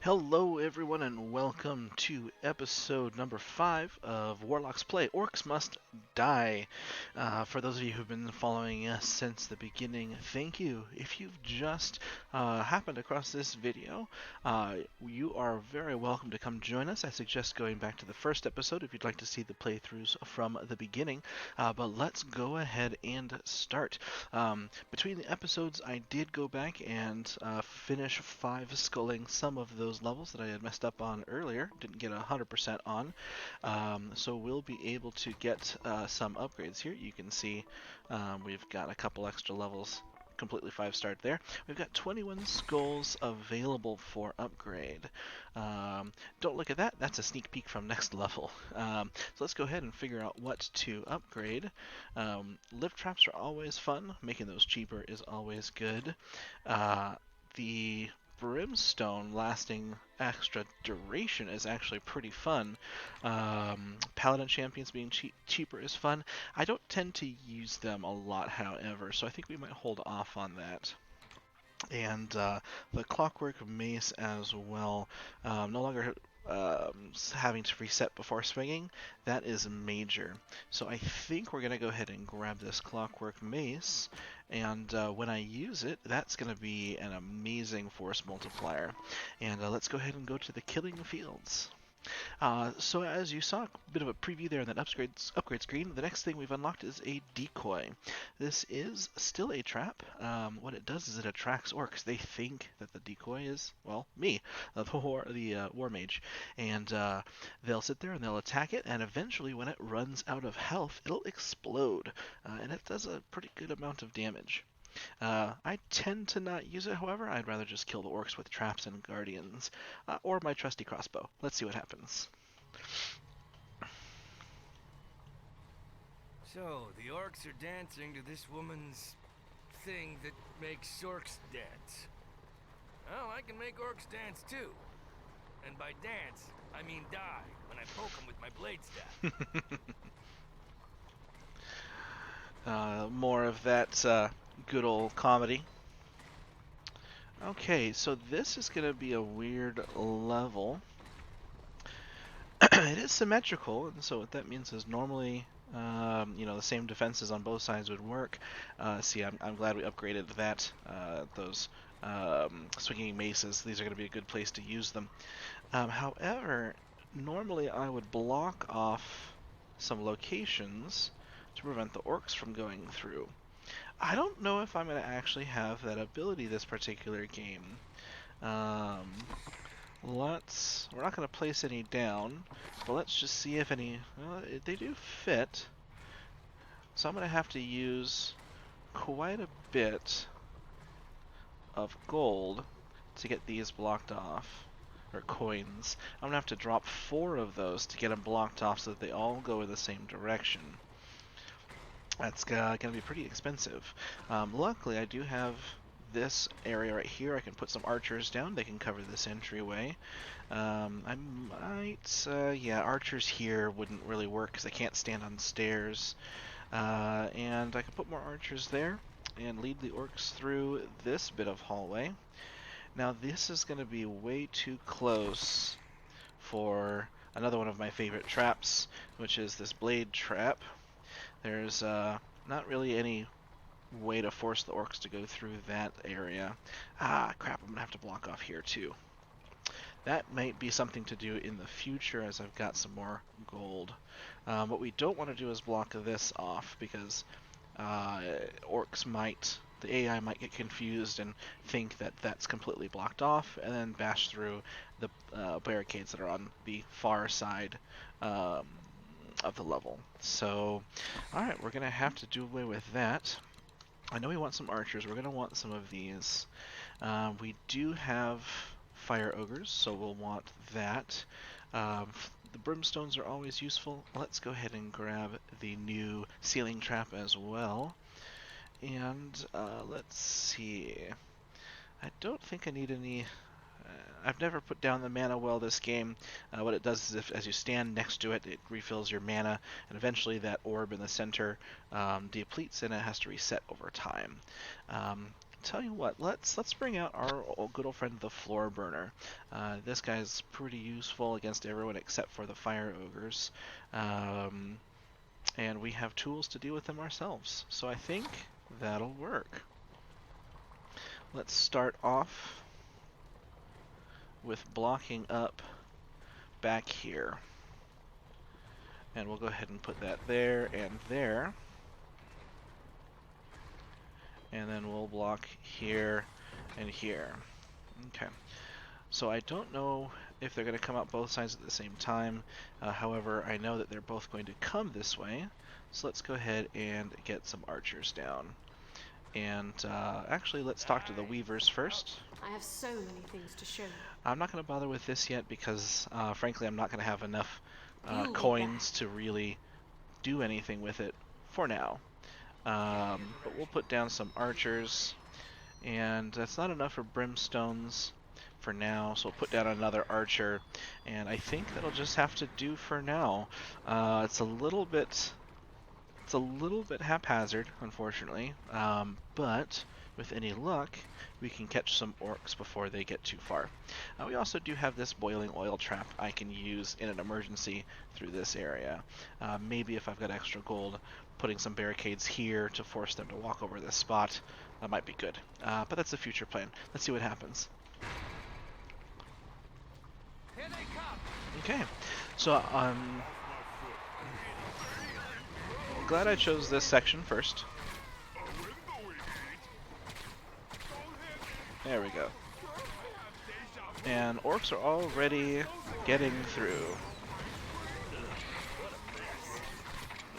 Hello, everyone, and welcome to episode number 5 of Warlocks Play Orcs Must Die. For those of you who've been following us since the beginning, thank you. If you've just happened across this video, you are very welcome to come join us. I suggest going back to the first episode if you'd like to see the playthroughs from the beginning. But let's go ahead and start. Between the episodes, I did go back and finish 5 sculling some of those levels that I had messed up on earlier. Didn't get 100% on. So we'll be able to get some upgrades here. You can see we've got a couple extra levels completely 5-starred there. We've got 21 skulls available for upgrade. Don't look at that. That's a sneak peek from next level. So let's go ahead and figure out what to upgrade. Lift traps are always fun. Making those cheaper is always good. The brimstone lasting extra duration is actually pretty fun. Paladin champions being cheaper is fun. I don't tend to use them a lot, however, so I think we might hold off on that. And the clockwork mace as well. No longer having to reset before swinging. That is major. So I think we're going to go ahead and grab this clockwork mace. And when I use it, that's going to be an amazing force multiplier. And let's go ahead and go to the killing fields. So as you saw, a bit of a preview there in that upgrade screen, the next thing we've unlocked is a decoy. This is still a trap. What it does is it attracts orcs. They think that the decoy is, well, me, the war mage, and they'll sit there and they'll attack it, and eventually when it runs out of health, it'll explode, and it does a pretty good amount of damage. I tend to not use it, however. I'd rather just kill the orcs with traps and guardians, or my trusty crossbow. Let's see what happens. So, the orcs are dancing to this woman's thing that makes orcs dance. Well, I can make orcs dance too. And by dance, I mean die when I poke them with my blade staff. More of that good old comedy. Okay, so this is going to be a weird level. It is symmetrical, and so what that means is normally, the same defenses on both sides would work. See, I'm glad we upgraded that. Those swinging maces, these are going to be a good place to use them. However, normally I would block off some locations to prevent the orcs from going through. I don't know if I'm going to actually have that ability this particular game. We're not going to place any down, but let's just see if any, well, they do fit. So I'm going to have to use quite a bit of gold to get these blocked off, or coins. I'm going to have to drop 4 of those to get them blocked off so that they all go in the same direction. That's going to be pretty expensive. Luckily, I do have this area right here. I can put some archers down. They can cover this entryway. I might, yeah, archers here wouldn't really work because they can't stand on stairs. And I can put more archers there and lead the orcs through this bit of hallway. Now this is going to be way too close for another one of my favorite traps, which is this blade trap. There's not really any way to force the orcs to go through that area. Ah, crap, I'm going to have to block off here too. That might be something to do in the future as I've got some more gold. What we don't want to do is block this off because orcs might, the AI might get confused and think that that's completely blocked off and then bash through the barricades that are on the far side of the level. So, alright, we're going to have to do away with that. I know we want some archers. We're going to want some of these. We do have fire ogres, so we'll want that. The brimstones are always useful. Let's go ahead and grab the new ceiling trap as well. And let's see. I don't think I need any. I've never put down the mana well this game. What it does is as you stand next to it, it refills your mana, and eventually that orb in the center depletes and it has to reset over time. tell you what, let's bring out our good old friend the Floor Burner. This guy's pretty useful against everyone except for the Fire Ogres. And we have tools to deal with them ourselves. So I think that'll work. Let's start off with blocking up back here. And we'll go ahead and put that there and there. And then we'll block here and here. Okay. So I don't know if they're going to come out both sides at the same time. However, I know that they're both going to come this way. So let's go ahead and get some archers down. And actually, let's talk to the weavers first. I have so many things to show you. I'm not going to bother with this yet because, frankly, I'm not going to have enough coins to really do anything with it for now. But we'll put down some archers, and that's not enough for brimstones for now, so we'll put down another archer, and I think that'll just have to do for now. It's a little bit haphazard, unfortunately, but with any luck, we can catch some orcs before they get too far. We also do have this boiling oil trap I can use in an emergency through this area. Maybe if I've got extra gold, putting some barricades here to force them to walk over this spot, that might be good. But that's a future plan. Let's see what happens. Here they come. Okay, so glad I chose this section first. There we go. And orcs are already getting through.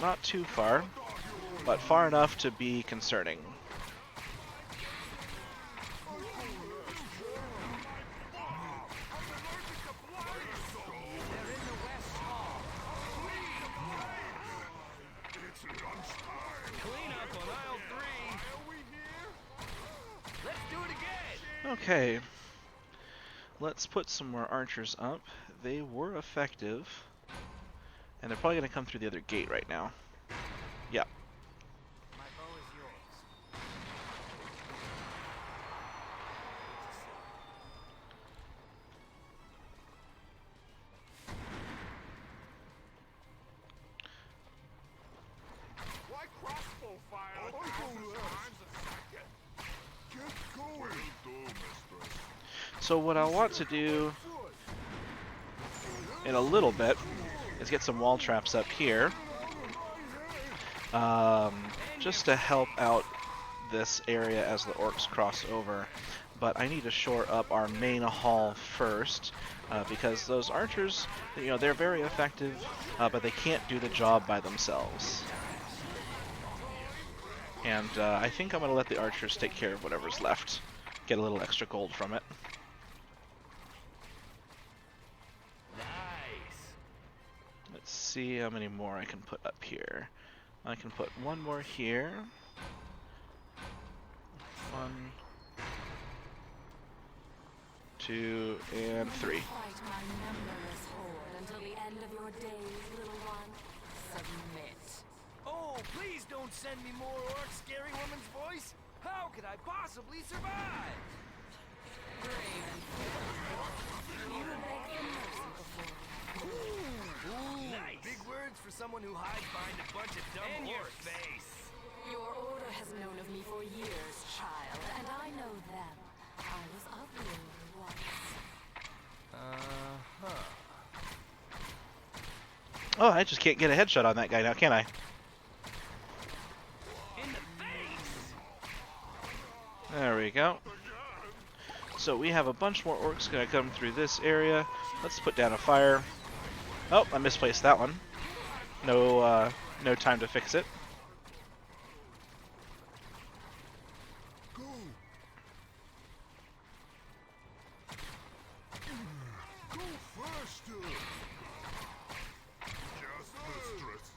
Not too far, but far enough to be concerning. Okay, let's put some more archers up. They were effective, and they're probably going to come through the other gate right now. Yeah. My bow is yours. Why crossbow fire? Get going. So what I want to do in a little bit is get some wall traps up here, just to help out this area as the orcs cross over. But I need to shore up our main hall first, because those archers, you know, they're very effective, but they can't do the job by themselves. And I think I'm going to let the archers take care of whatever's left. Get a little extra gold from it. Nice. Let's see how many more I can put up here. I can put one more here. 1, 2, and 3. Fight my numberless horde until the end of your days, little one. Submit. Oh, please don't send me more orcs, scary woman's voice. How could I possibly survive? Brave and fearless. You begged for mercy before. Ooh, nice. Big words for someone who hides behind a bunch of dumb orcs. Your face. Your order has known of me for years, child, and I know them. I was of the order once. Oh, I just can't get a headshot on that guy now, can I? In the face. There we go. So we have a bunch more orcs gonna come through this area. Let's put down a fire. Oh, I misplaced that one. No time to fix it. Go. Go faster. Yes, mistress.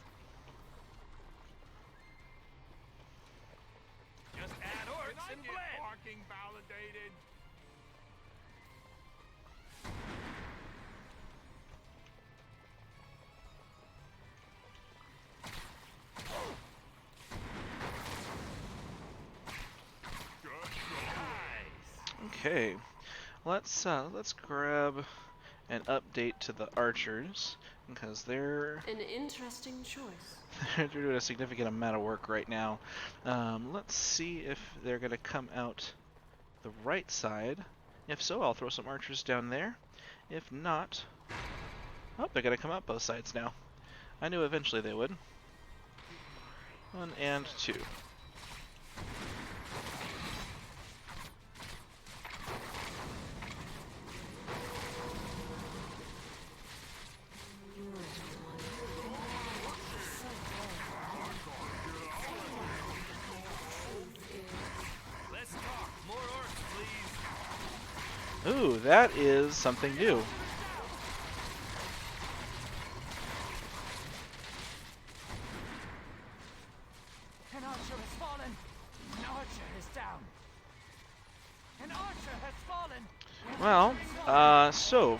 Just add orcs and blend. Parking validated. Okay, let's grab an update to the archers because they're An interesting choice. they're doing a significant amount of work right now. Let's see if they're gonna come out the right side. If so, I'll throw some archers down there. If not, oh, they're gonna come out both sides now. I knew eventually they would. 1 and 2. Let's talk. More orcs, please. Ooh, that is something new. An archer has fallen. An archer is down. An archer has fallen. Well, so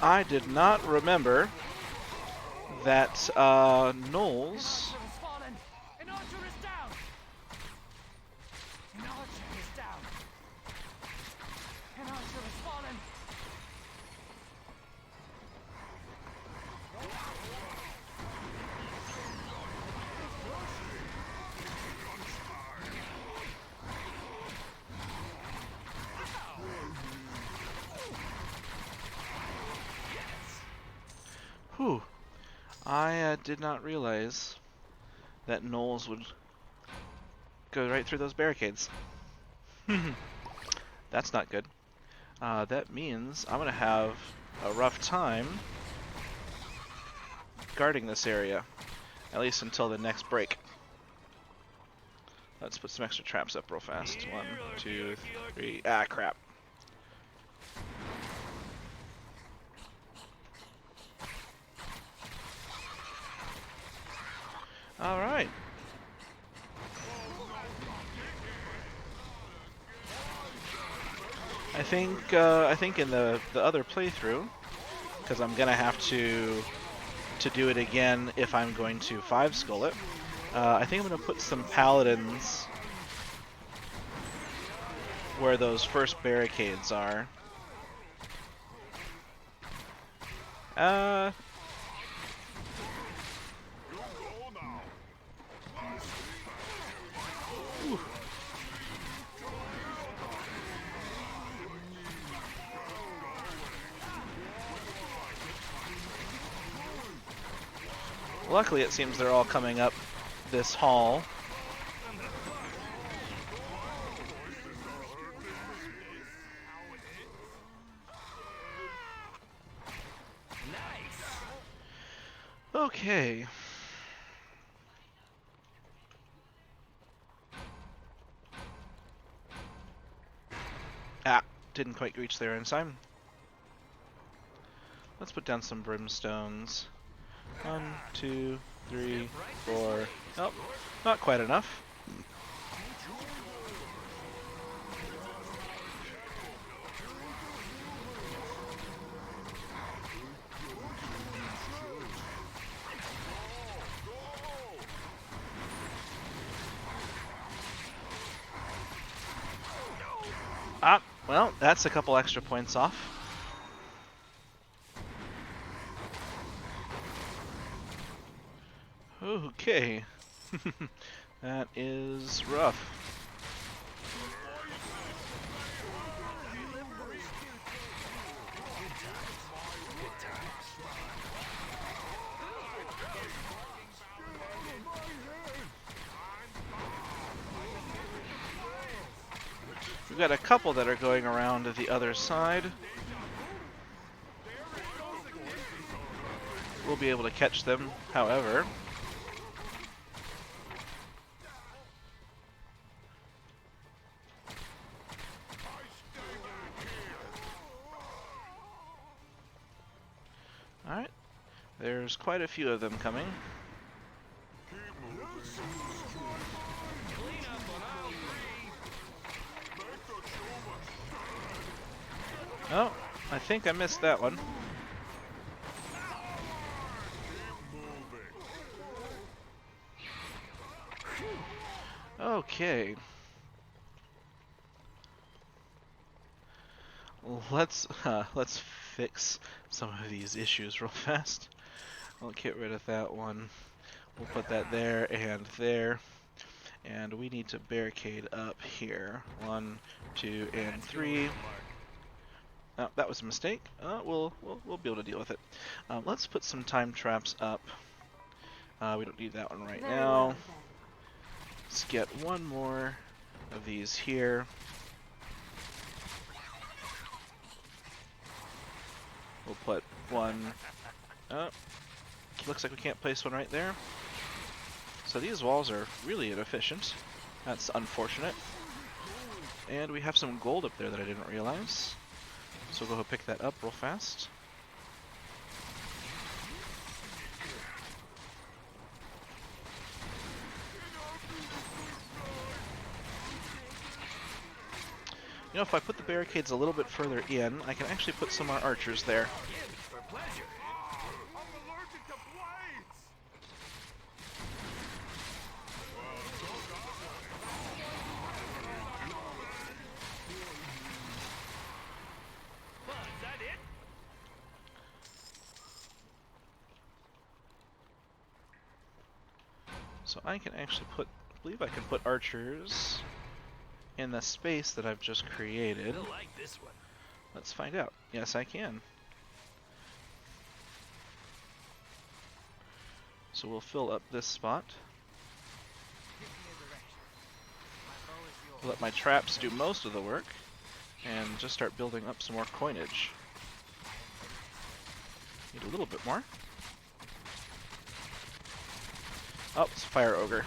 I did not remember that Knowles. An archer has fallen. An archer is down. An archer is down. An archer has fallen. Whew. I did not realize that Knowles would go right through those barricades. That's not good. That means I'm going to have a rough time guarding this area, at least until the next break. Let's put some extra traps up real fast. 1, 2, 3. Ah, crap. All right. I think in the other playthrough, because I'm gonna have to do it again if I'm going to 5 skull it. I think I'm gonna put some paladins where those first barricades are. Luckily, it seems they're all coming up this hall. Okay. Ah, didn't quite reach there in time. Let's put down some brimstones. 1, 2, 3, 4. Nope, not quite enough. Ah, well, that's a couple extra points off. Okay. That is rough. We've got a couple that are going around to the other side. We'll be able to catch them, however. Alright, there's quite a few of them coming. Oh, I think I missed that one. Okay. let's fix some of these issues real fast. I'll get rid of that one. We'll put that there and there. And we need to barricade up here. 1, 2, and 3. Oh, that was a mistake. We'll be able to deal with it. Let's put some time traps up. We don't need that one right Very now. well, then. Let's get one more of these here. We'll put one. Looks like we can't place one right there. So these walls are really inefficient. That's unfortunate. And we have some gold up there that I didn't realize. So we'll go ahead and pick that up real fast. You know, if I put the barricades a little bit further in, I can actually put some more archers there. For pleasure. I'm allergic to blades! Well, is that it? So I can actually put, I believe I can put archers in the space that I've just created. They'll like this one. Let's find out. Yes, I can. So we'll fill up this spot. Let my traps do most of the work, and just start building up some more coinage. Need a little bit more. Oh, it's a fire ogre.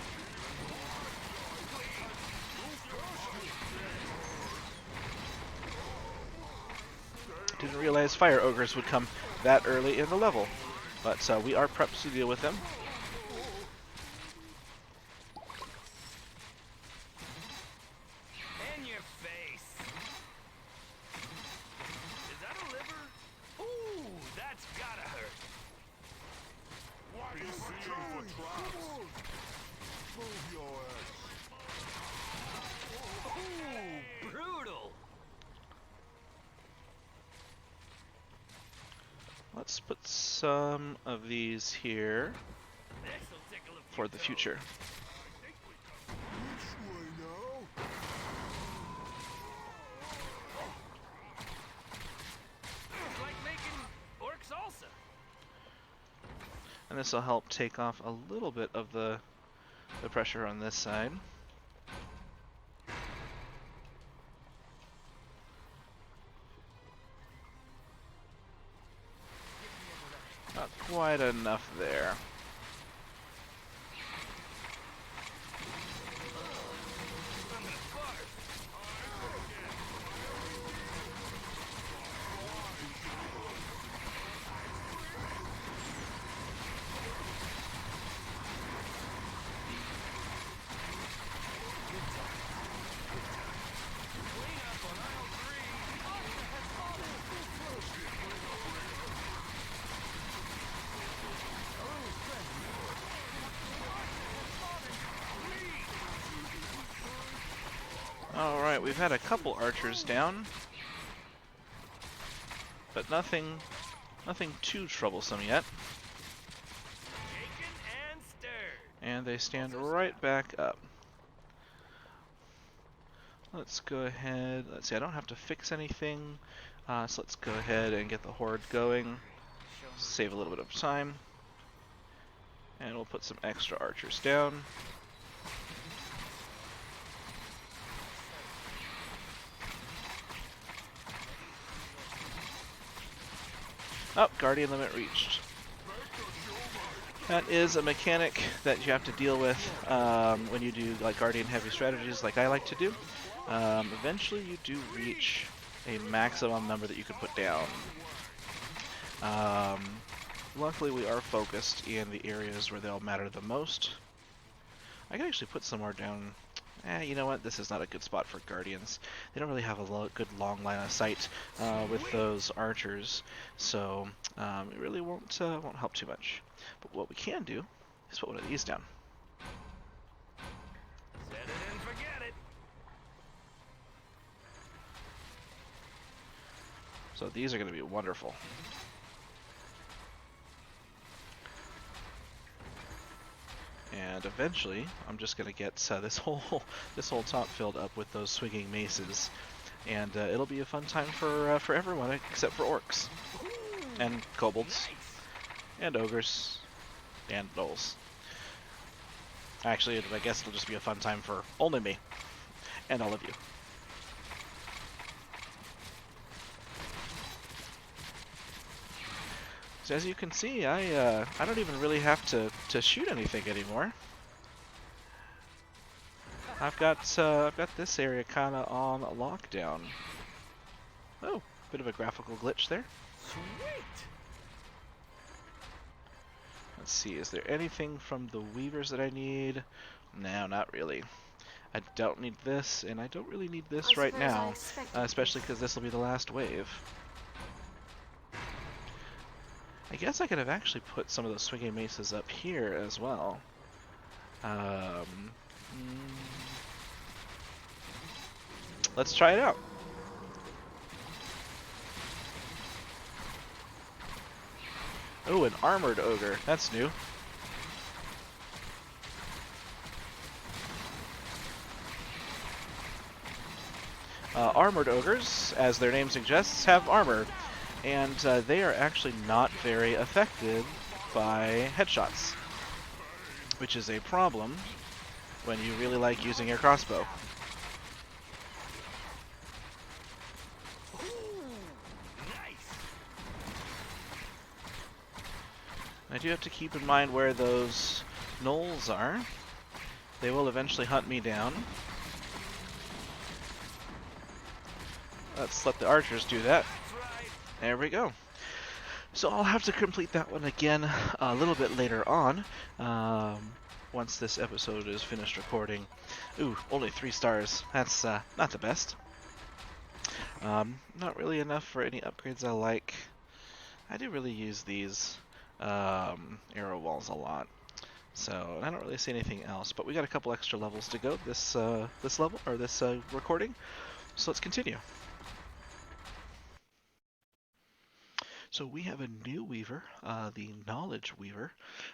Didn't realize fire ogres would come that early in the level, but we are prepped to deal with them. In your face. Is that a liver? Ooh, that's gotta hurt. What is for traps? Move your ass. Ooh, brutal. Let's put some of these here This'll tickle a few for the toes. future. Which way now? It's like making orc salsa. And this will help take off a little bit of the pressure on this side. Not quite enough there. I'm gonna barf. Clean up on aisle 3. Alright, we've had a couple archers down, but nothing too troublesome yet. Shaken and stirred. And they stand right back up. Let's go ahead, let's see, I don't have to fix anything, so let's go ahead and get the horde going, save a little bit of time, and we'll put some extra archers down. Oh, Guardian limit reached. That is a mechanic that you have to deal with when you do like Guardian heavy strategies like I like to do. Eventually you do reach a maximum number that you can put down. Luckily we are focused in the areas where they'll matter the most. I can actually put some more down. You know what? This is not a good spot for Guardians. They don't really have a good long line of sight with those archers, so it really won't help too much. But what we can do is put one of these down. Set it and forget it. So these are going to be wonderful. And eventually, I'm just going to get this whole top filled up with those swinging maces, and it'll be a fun time for everyone except for orcs and kobolds and ogres and gnolls. Actually, I guess it'll just be a fun time for only me and all of you. So as you can see, I don't even really have to shoot anything anymore. I've got this area kind of on lockdown. Oh, bit of a graphical glitch there. Sweet! Let's see, is there anything from the weavers that I need? No, not really. I don't need this, and I don't really need this right now, especially because this will be the last wave. I guess I could have actually put some of those swinging maces up here as well. Let's try it out. Oh, an armored ogre. That's new. Armored ogres, as their name suggests, have armor, and they are actually not very affected by headshots, which is a problem when you really like using your crossbow. I do have to keep in mind where those gnolls are. They will eventually hunt me down. Let's let the archers do that. There we go. So I'll have to complete that one again a little bit later on, once this episode is finished recording. Ooh, only 3 stars. That's not the best. Not really enough for any upgrades I like. I do really use these arrow walls a lot, so I don't really see anything else. But we got a couple extra levels to go this level or this recording, so let's continue. So we have a new weaver, the Knowledge Weaver.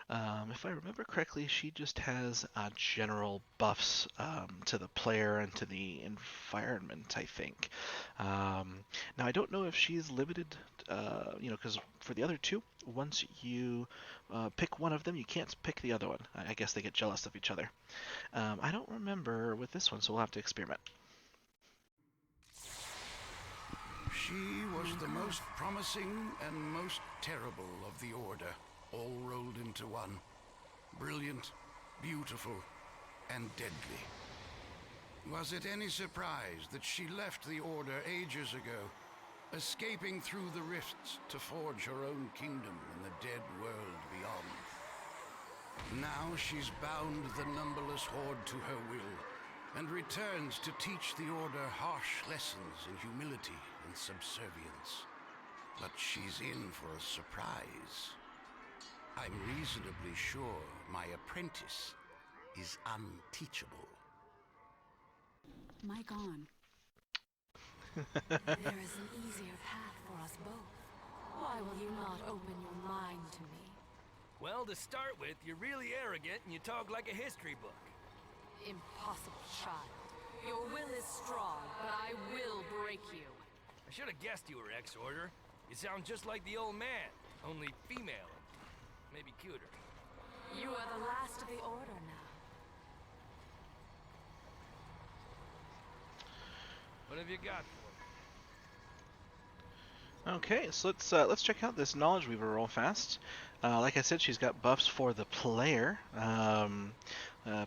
If I remember correctly, she just has general buffs to the player and to the environment, I think. Now, I don't know if she's limited, because for the other two, once you pick one of them, you can't pick the other one. I guess they get jealous of each other. I don't remember with this one, so we'll have to experiment. She was the most promising and most terrible of the Order, all rolled into one. Brilliant, beautiful, and deadly. Was it any surprise that she left the Order ages ago, escaping through the rifts to forge her own kingdom in the dead world beyond? Now she's bound the numberless Horde to her will, and returns to teach the Order harsh lessons in humility and subservience. But she's in for a surprise. I'm reasonably sure my apprentice is unteachable. Mic on. There is an easier path for us both. Why will you not open your mind to me? Well, to start with, you're really arrogant and you talk like a history book. Impossible, child. Your will is strong, but I will break you. I should have guessed you were ex-Order. You sound just like the old man, only female, maybe cuter. You are the last of the Order now. What have you got for me? Okay, so let's check out this Knowledge Weaver real fast. Like I said, she's got buffs for the player.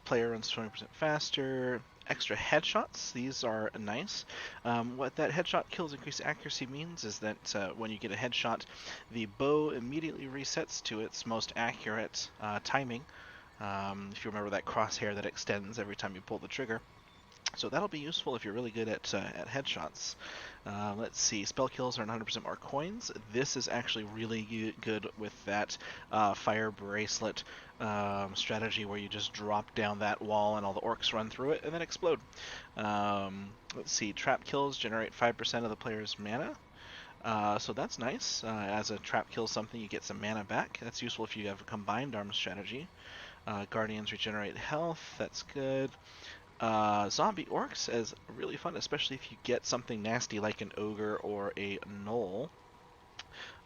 Player runs 20% faster. Extra headshots. These are nice. What that headshot kills increased accuracy means is that when you get a headshot, the bow immediately resets to its most accurate timing. If you remember that crosshair that extends every time you pull the trigger. So that'll be useful if you're really good at headshots. Let's see, spell kills are 100% more coins. This is actually really good with that fire bracelet strategy where you just drop down that wall and all the orcs run through it and then explode. Let's see, trap kills generate 5% of the player's mana. So that's nice. As a trap kills something, you get some mana back. That's useful if you have a combined arms strategy. Guardians regenerate health. That's good. Zombie orcs is really fun, especially if you get something nasty like an ogre or a gnoll.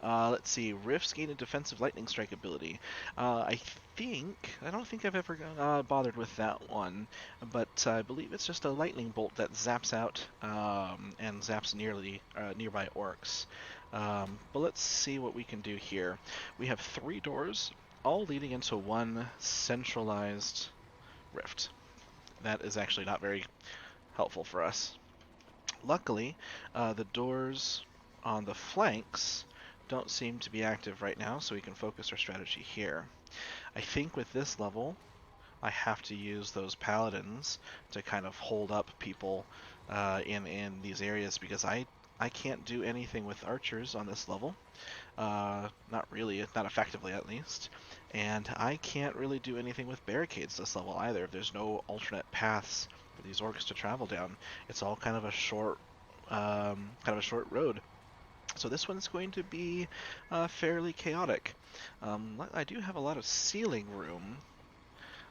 Let's see, Rifts gain a defensive lightning strike ability. I don't think I've ever bothered with that one, but I believe it's just a lightning bolt that zaps out and zaps nearby orcs. But let's see what we can do here. We have 3 doors, all leading into one centralized rift. That is actually not very helpful for us. Luckily, the doors on the flanks don't seem to be active right now, so we can focus our strategy here. I think with this level, I have to use those paladins to kind of hold up people in these areas, because I can't do anything with archers on this level. Not really, not effectively at least. And I can't really do anything with barricades this level either. There's no alternate paths for these orcs to travel down. It's all kind of a short road. So this one's going to be fairly chaotic. I do have a lot of ceiling room,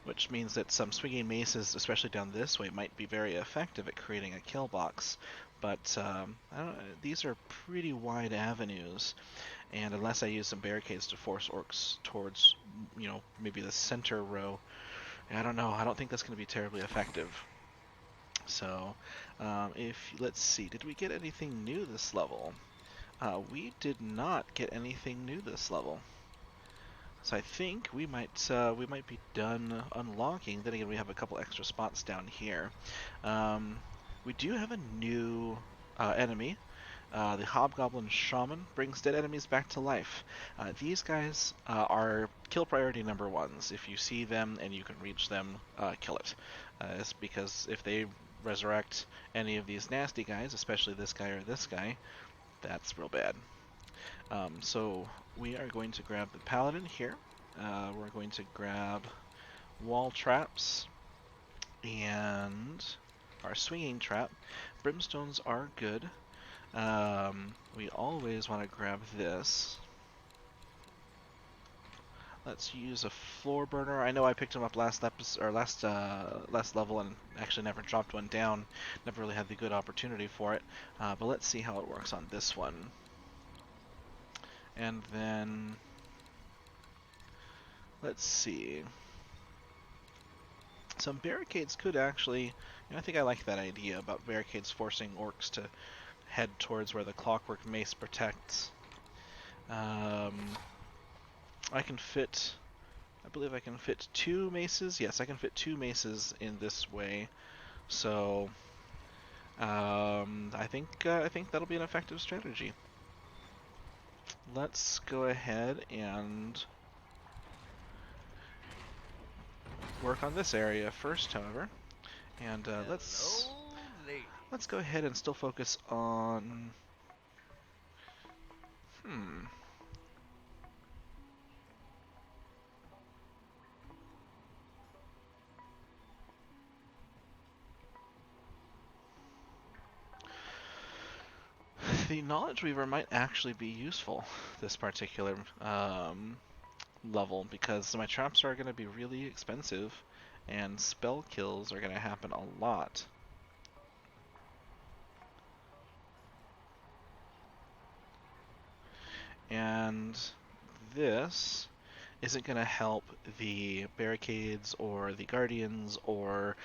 which means that some swinging maces, especially down this way, might be very effective at creating a kill box. But these are pretty wide avenues, and unless I use some barricades to force orcs towards, maybe the center row, I don't know. I don't think that's going to be terribly effective. So, let's see, did we get anything new this level? We did not get anything new this level. So I think we might be done unlocking. Then again, we have a couple extra spots down here. We do have a new enemy. The Hobgoblin Shaman brings dead enemies back to life. These guys are kill priority number 1s. If you see them and you can reach them, kill it. It's because if they resurrect any of these nasty guys, especially this guy or this guy, that's real bad. So we are going to grab the Paladin here. We're going to grab wall traps and our swinging trap. Brimstones are good. We always want to grab this. Let's use a floor burner. I know I picked them up last level and actually never dropped one down. Never really had the good opportunity for it. But let's see how it works on this one. And then let's see. Some barricades could actually, I think I like that idea about barricades forcing orcs to head towards where the clockwork mace protects. I believe I can fit 2 maces. Yes, I can fit 2 maces in this way. So I think that'll be an effective strategy. Let's go ahead and work on this area first, however. And let's go ahead and still focus on the Knowledge Weaver might actually be useful this particular level, because my traps are going to be really expensive and spell kills are going to happen a lot. And this isn't going to help the barricades or the guardians or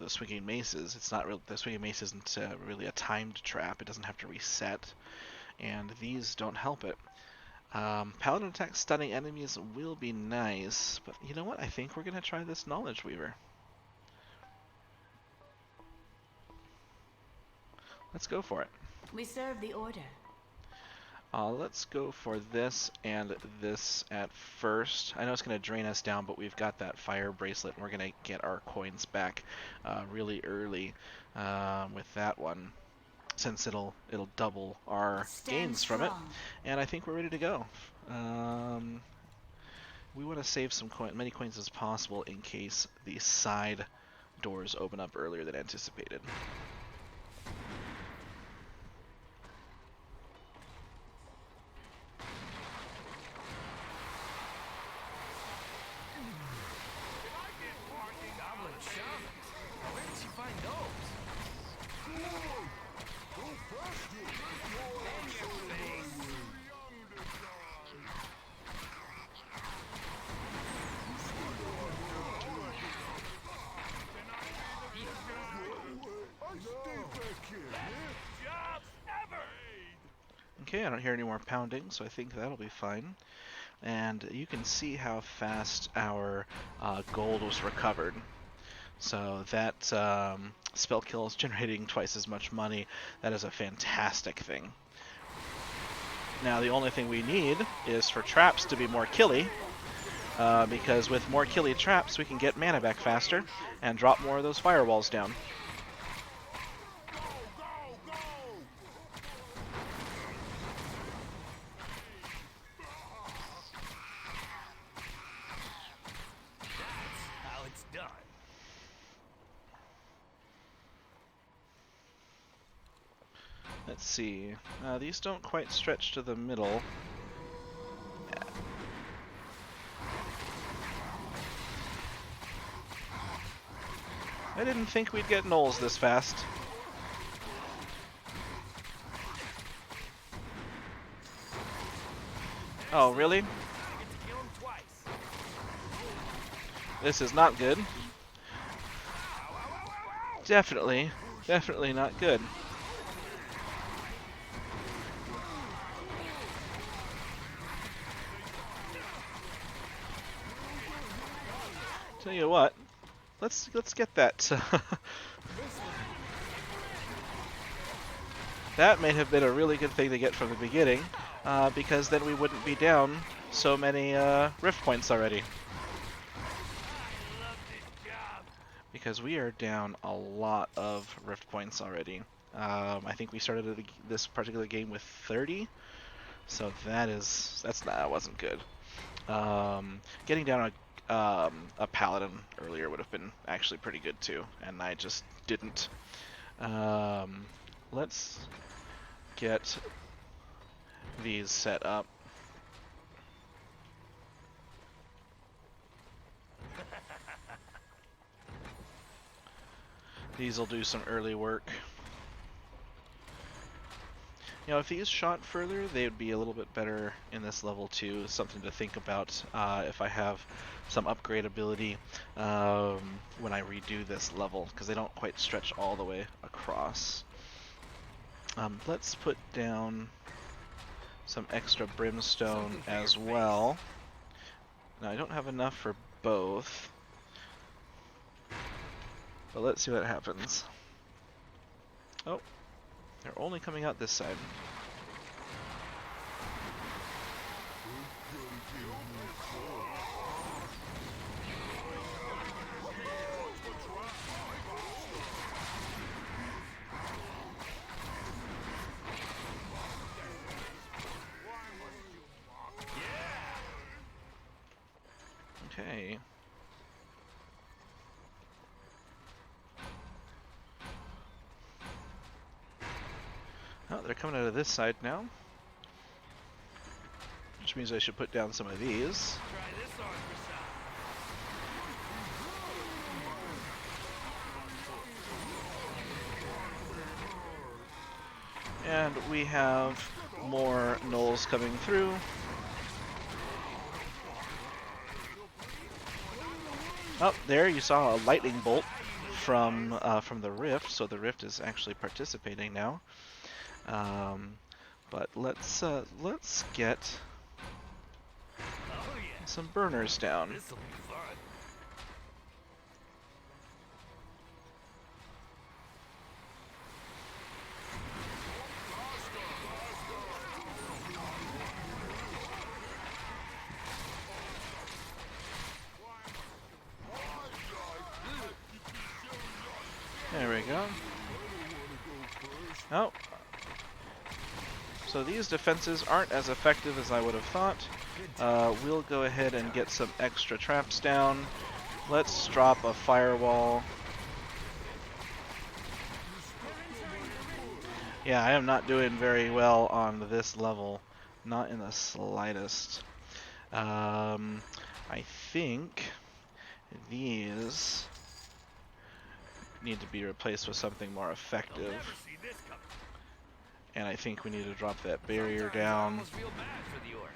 the swinging maces. It's not real. The swinging mace isn't really a timed trap. It doesn't have to reset, and these don't help it. Paladin attack stunning enemies will be nice, but you know what? I think we're gonna try this Knowledge Weaver. Let's go for it. We serve the order. Let's go for this and this at first. I know it's going to drain us down, but we've got that fire bracelet, and we're going to get our coins back really early with that one, since it'll double our gains from it. And I think we're ready to go. We want to save some many coins as possible in case the side doors open up earlier than anticipated. Job ever! Okay, I don't hear any more pounding, so I think that'll be fine. And you can see how fast our gold was recovered. So that spell kill is generating twice as much money. That is a fantastic thing. Now the only thing we need is for traps to be more killy, because with more killy traps we can get mana back faster and drop more of those firewalls down. How it's done. Let's see. These don't quite stretch to the middle. I didn't think we'd get gnolls this fast. Oh, really? I get to kill him twice. This is not good. Definitely not good. Tell you what, let's get that. That may have been a really good thing to get from the beginning, because then we wouldn't be down so many rift points already. I love this job. Because we are down a lot of rift points already. I think we started this particular game with 30, so that wasn't good. Getting down a paladin earlier would have been actually pretty good too, and I just didn't. Let's get these set up. These will do some early work. You know, if these shot further, they would be a little bit better in this level too. Something to think about if I have some upgrade ability when I redo this level, because they don't quite stretch all the way across. Let's put down some extra brimstone as well. Now I don't have enough for both, but let's see what happens. Oh, they're only coming out this side. Okay. Oh, they're coming out of this side now. Which means I should put down some of these. Try this on for size. And we have more gnolls coming through. Oh, there you saw a lightning bolt from the rift, so the rift is actually participating now. But let's get Oh yeah. some burners down. This'll be fun. There we go. Oh. So these defenses aren't as effective as I would have thought. We'll go ahead and get some extra traps down. Let's drop a firewall. Yeah, I am not doing very well on this level. Not in the slightest. I think these need to be replaced with something more I'll effective. never see this coming. And I think we need to drop that barrier Sometimes I down. almost feel bad for the orcs.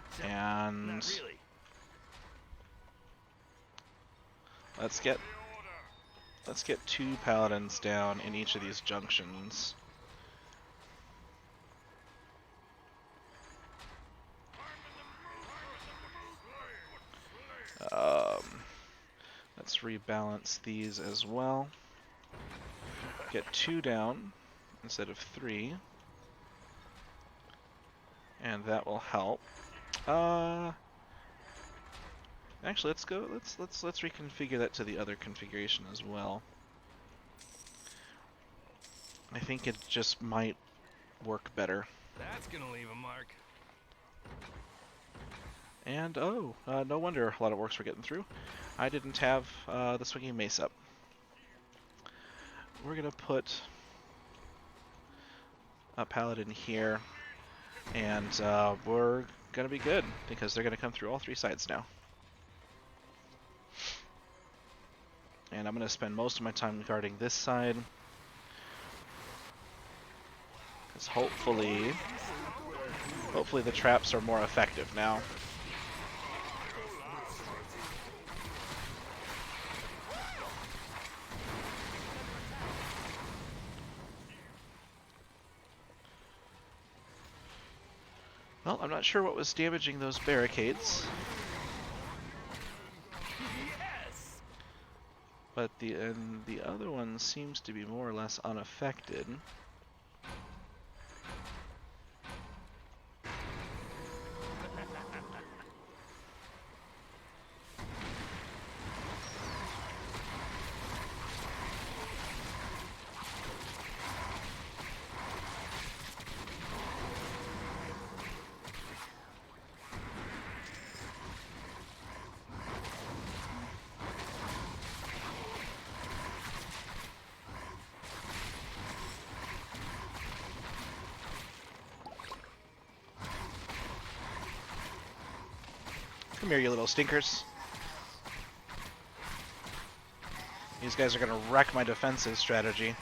Except And not really. let's get let's get 2 paladins down in each of these junctions. Let's rebalance these as well. Get 2 down instead of 3. And that will help. Actually, let's reconfigure that to the other configuration as well. I think it just might work better. That's gonna leave a mark. And no wonder a lot of orcs were getting through. I didn't have the swinging mace up. We're gonna put a paladin here, and we're gonna be good because they're gonna come through all 3 sides now. And I'm gonna spend most of my time guarding this side, because hopefully the traps are more effective now. Well, I'm not sure what was damaging those barricades. Yes! But the other one seems to be more or less unaffected. Come here, you little stinkers. These guys are gonna wreck my defensive strategy.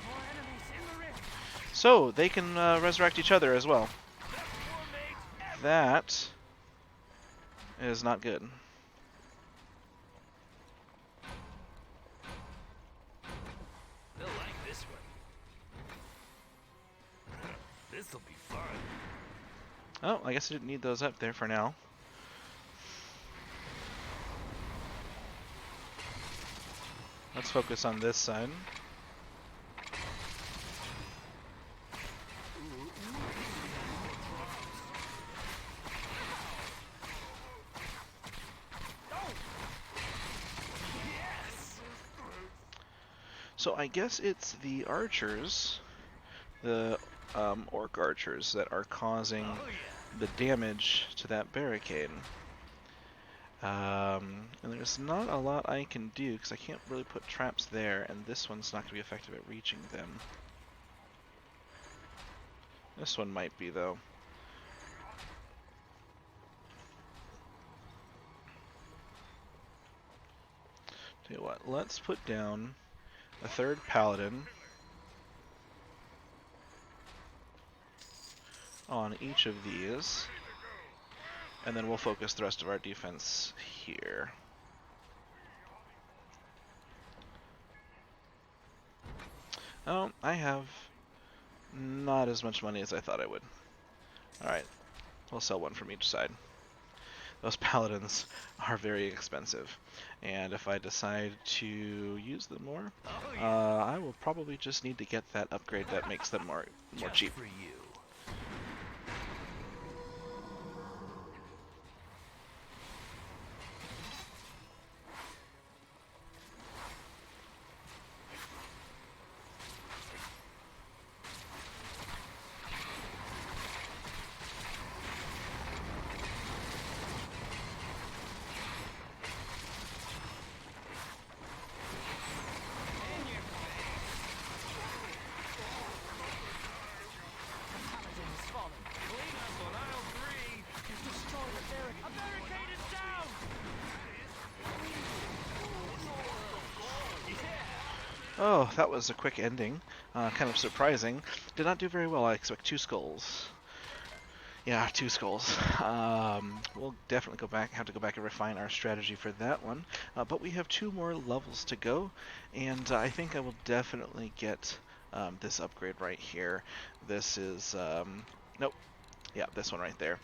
More enemies in the rift. So, they can resurrect each other as well. That is not good. They'll like this one. This'll be fun. Oh, I guess I didn't need those up there for now. Let's focus on this side. So I guess it's the archers, the orc archers, that are causing the damage to that barricade. And there's not a lot I can do because I can't really put traps there, and this one's not going to be effective at reaching them. This one might be, though. Tell you what, let's put down a 3rd paladin on each of these, and then we'll focus the rest of our defense here. Oh, I have not as much money as I thought I would. Alright, we'll sell one from each side. Those paladins are very expensive, and if I decide to use them more, I will probably just need to get that upgrade that makes them more cheap. For you. Oh, that was a quick ending. Kind of surprising. Did not do very well. I expect 2 skulls. Yeah, 2 skulls. We'll definitely have to go back and refine our strategy for that one. But we have 2 more levels to go, and I think I will definitely get this upgrade right here. This is, nope, yeah, this one right there.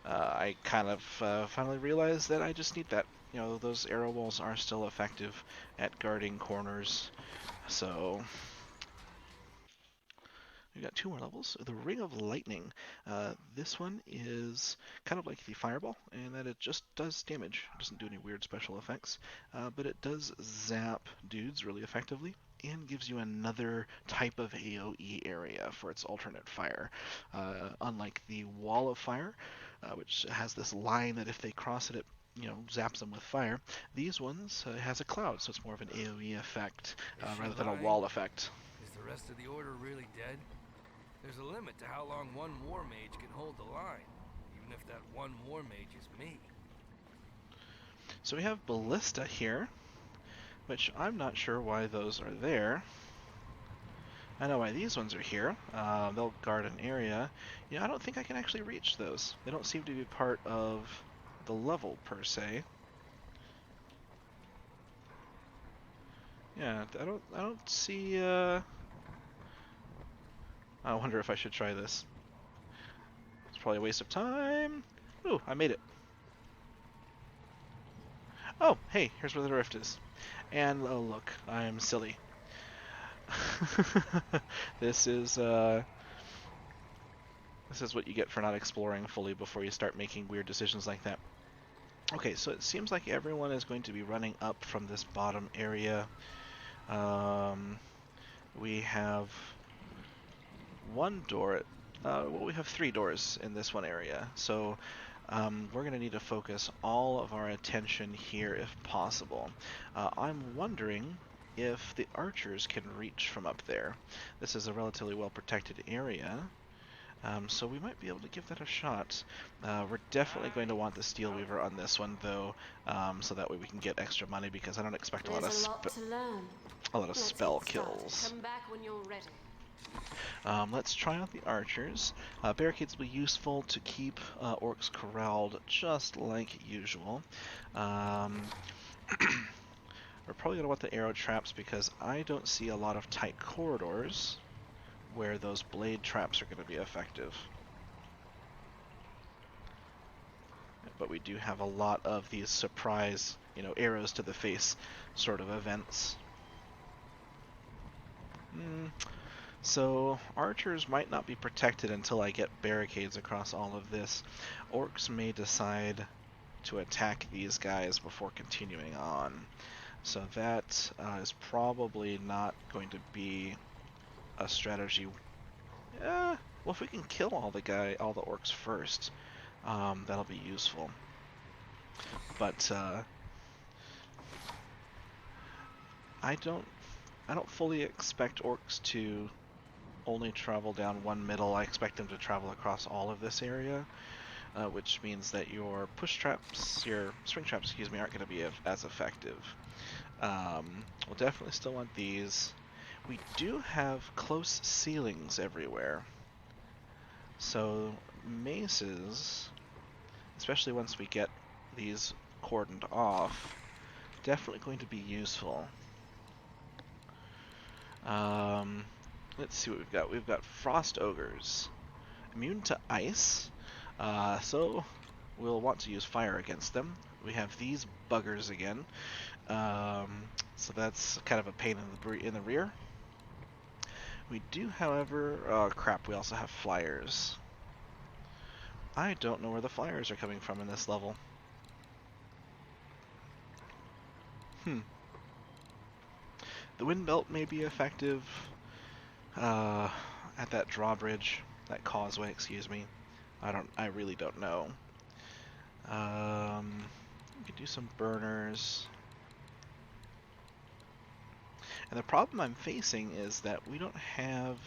I kind of finally realized that I just need that. You know, those arrow walls are still effective at guarding corners, so we got 2 more levels. The Ring of Lightning. This one is kind of like the Fireball, in that it just does damage. It doesn't do any weird special effects, but it does zap dudes really effectively, and gives you another type of AoE area for its alternate fire. Unlike the Wall of Fire, which has this line that if they cross it, it zaps them with fire. These ones has a cloud, so it's more of an AoE effect Is she rather than a lying? wall effect. Is the rest of the order really dead? There's a limit to how long one war mage can hold the line, even if that one war mage is me. So we have ballista here, which I'm not sure why those are there. I know why these ones are here. They'll guard an area. I don't think I can actually reach those. They don't seem to be part of the level per se. Yeah, I don't see. I wonder if I should try this. It's probably a waste of time. Ooh, I made it. Oh, hey, here's where the rift is. And oh look, I'm silly. This is what you get for not exploring fully before you start making weird decisions like that. Okay, so it seems like everyone is going to be running up from this bottom area. We have 1 door. Well, we have 3 doors in this one area. So we're going to need to focus all of our attention here if possible. I'm wondering if the archers can reach from up there. This is a relatively well protected area. So we might be able to give that a shot. We're definitely going to want the Steel Weaver on this one, though, so that way we can get extra money, because I don't expect a lot There's of a lot to learn. Let's spell get started. kills. Come back when you're ready. Let's try out the archers. Barricades will be useful to keep orcs corralled, just like usual. We're probably going to want the arrow traps, because I don't see a lot of tight corridors where those blade traps are going to be effective. But we do have a lot of these surprise, arrows to the face sort of events. So archers might not be protected until I get barricades across all of this. Orcs may decide to attack these guys before continuing on. So that is probably not going to be a strategy. Well, if we can kill all the orcs first, that'll be useful. But I don't fully expect orcs to only travel down one middle. I expect them to travel across all of this area, which means that your spring traps, aren't going to be as effective. We'll definitely still want these. We do have close ceilings everywhere, so maces, especially once we get these cordoned off, definitely going to be useful. Let's see what we've got. We've got frost ogres, immune to ice, so we'll want to use fire against them. We have these buggers again, so that's kind of a pain in the rear. We do, however, crap, we also have flyers. I don't know where the flyers are coming from in this level. The wind belt may be effective at that drawbridge, that causeway, excuse me. I really don't know. We could do some burners. And the problem I'm facing is that we don't have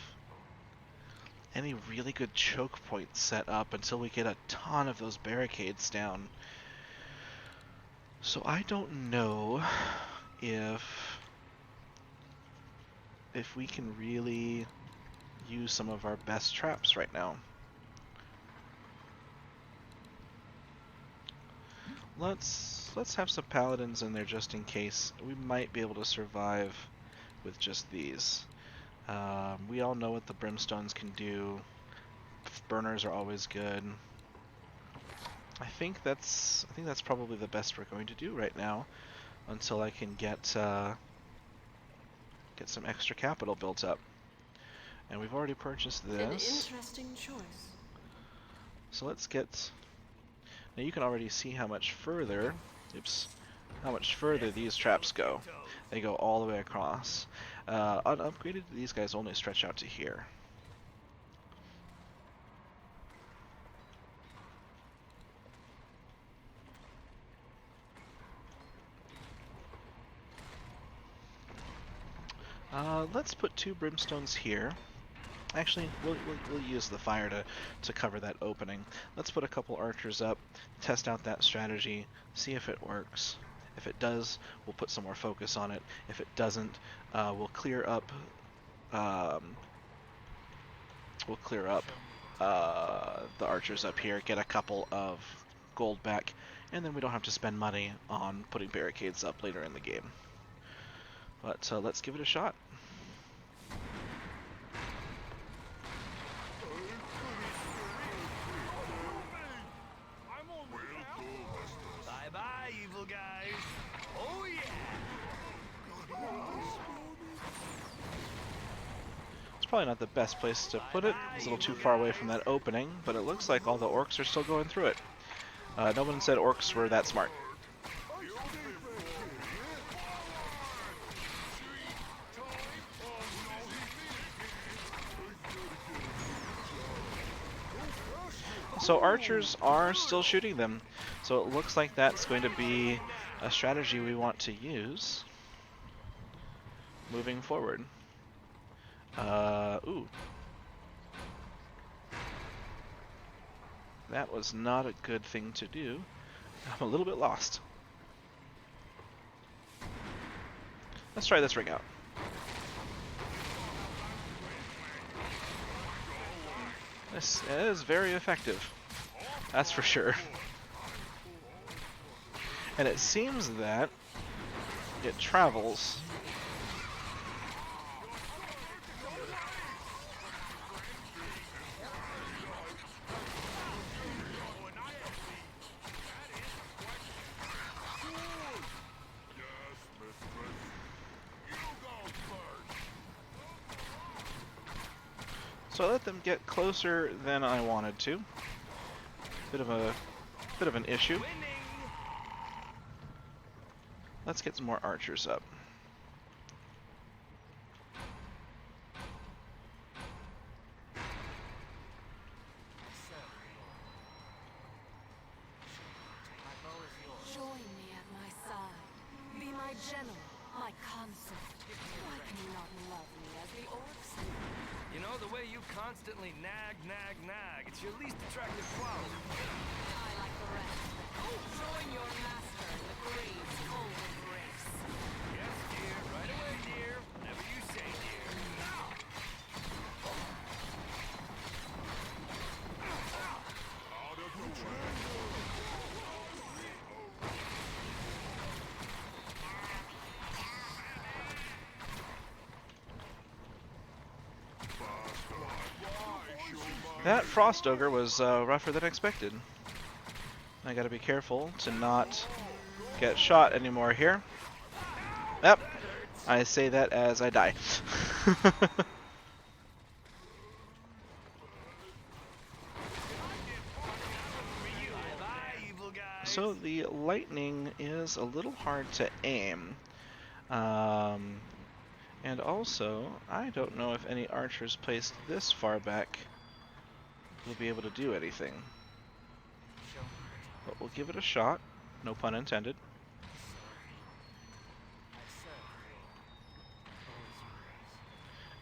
any really good choke points set up until we get a ton of those barricades down. So I don't know if we can really use some of our best traps right now. let's have some paladins in there just in case. We might be able to survive with just these. We all know what the brimstones can do. Burners are always good. I think that's probably the best we're going to do right now, until I can get some extra capital built up. And we've already purchased this. An interesting choice. So let's get. Now you can already see how much further. Oops. How much further these traps go. They go all the way across. Unupgraded, these guys only stretch out to here. Let's put 2 brimstones here. Actually, we'll use the fire to cover that opening. Let's put a couple archers up, test out that strategy, see if it works. If it does, we'll put some more focus on it. If it doesn't, we'll clear up the archers up here, get a couple of gold back, and then we don't have to spend money on putting barricades up later in the game. But let's give it a shot. Bye-bye, evil guys. Oh, yeah. It's probably not the best place to put it. It's a little too far away from that opening, but it looks like all the orcs are still going through it. No one said orcs were that smart. So archers are still shooting them. So it looks like that's going to be a strategy we want to use moving forward. Ooh. That was not a good thing to do. I'm a little bit lost. Let's try this ring out. This is very effective. That's for sure. And it seems that it travels. So I let them get closer than I wanted to. Bit of an issue. Let's get some more archers up. Join me at my side. Be my general, my consort. Why can you not love me as the orcs do? You know, the way you constantly nag, it's your least attractive quality. I like the rest. Join your master in the grave's cold embrace. Yes, dear. Right away, dear. Whatever you say, dear. Out of the way. That frost ogre was rougher than expected. I gotta be careful to not get shot anymore here. Yep, I say that as I die. So the lightning is a little hard to aim. And also, I don't know if any archers placed this far back will be able to do anything. But we'll give it a shot, no pun intended.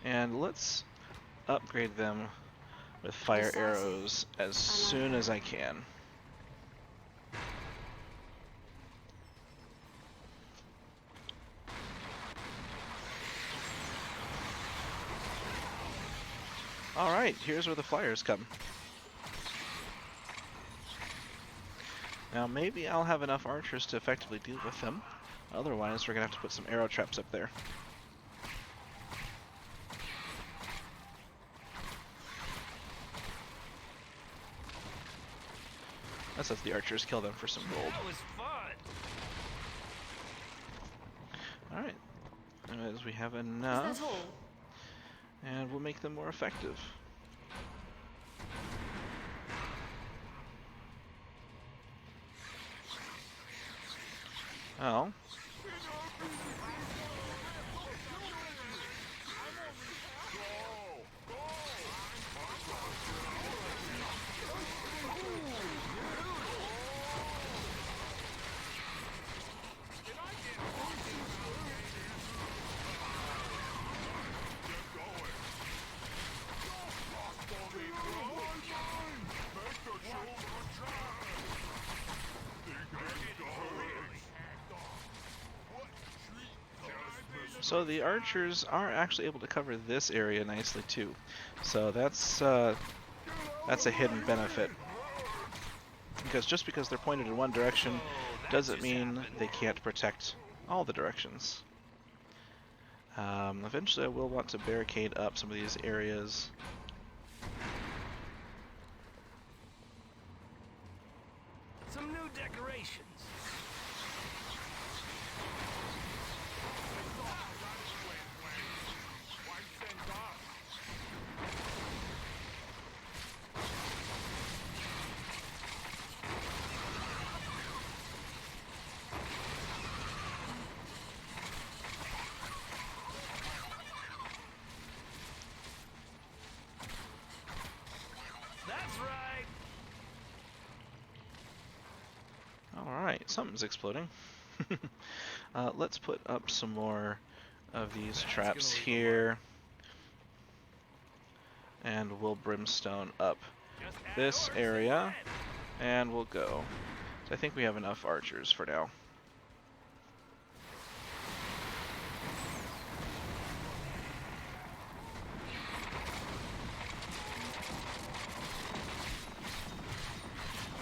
And let's upgrade them with fire arrows as soon as I can. Alright, here's where the flyers come. Now maybe I'll have enough archers to effectively deal with them. Otherwise, we're going to have to put some arrow traps up there. Let's let the archers kill them for some gold. That was fun. Alright. As we have Is enough, that all? and we'll make them more effective. Oh. So the archers are actually able to cover this area nicely too. So that's a hidden benefit. Because just because they're pointed in one direction doesn't mean they can't protect all the directions. Eventually I will want to barricade up some of these areas. Some new decorations. That's right. Alright, something's exploding. Let's put up some more of these traps here. And we'll brimstone up Just add this orcs area, instead. and we'll go. So I think we have enough archers for now.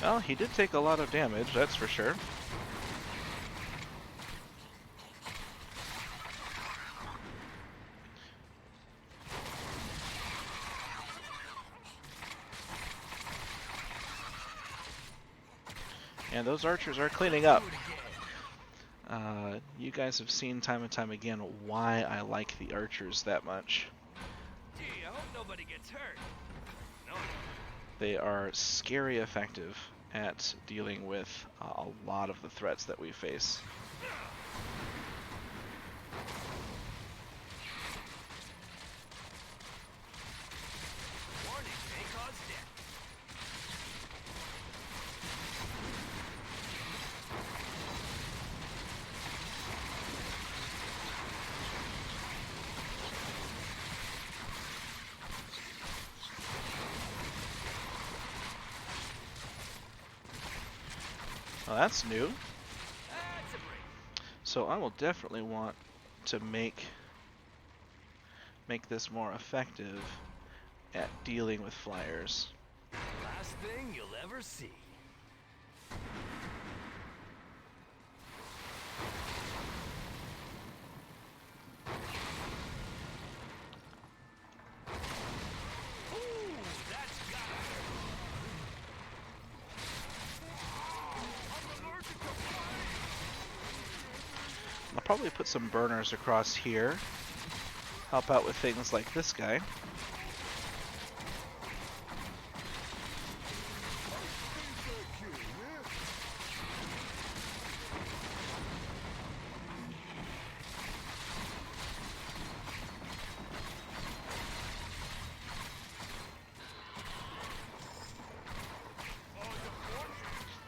Well, he did take a lot of damage, that's for sure. And those archers are cleaning up. You guys have seen time and time again why I like the archers that much. Gee, I hope nobody gets hurt. No. They are scary effective at dealing with a lot of the threats that we face. Warning may cause death. Well, that's new. That's a break. So I will definitely want to make this more effective at dealing with flyers. Last thing you'll ever see. Ooh, that's got it. I'll probably put some burners across here. Help out with things like this guy.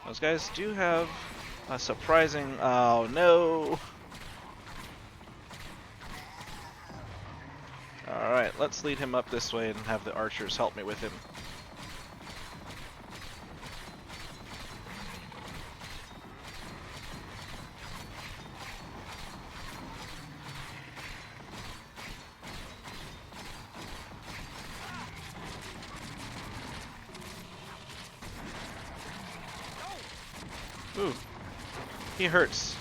Those guys do have a surprising... Oh no! Alright, let's lead him up this way and have the archers help me with him. Ooh. He hurts.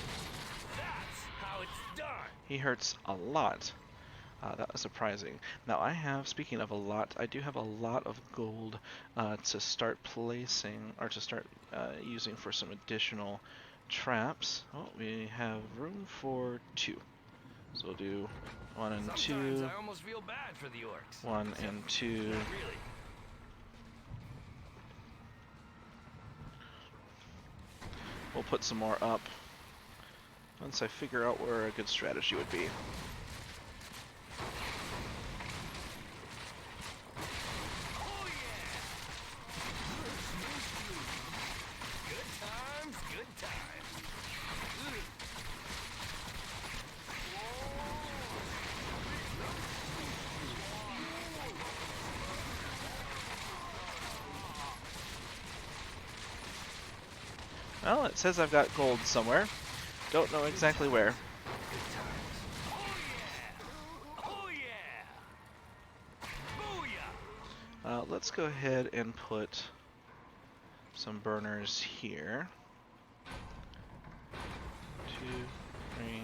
That's how it's done. He hurts a lot. That was surprising. Now I have, speaking of a lot, I do have a lot of gold to start placing, or to start using for some additional traps. Oh, we have room for 2. So we'll do 1 and Sometimes 2, I almost feel bad for the orcs. 1 Except and 2. not really. We'll put some more up once I figure out where a good strategy would be. Oh yeah! Good times, good times. Ugh. Well, it says I've got gold somewhere. Don't know exactly where. Oh yeah! Booyah! Let's go ahead and put some burners here. 2, 3,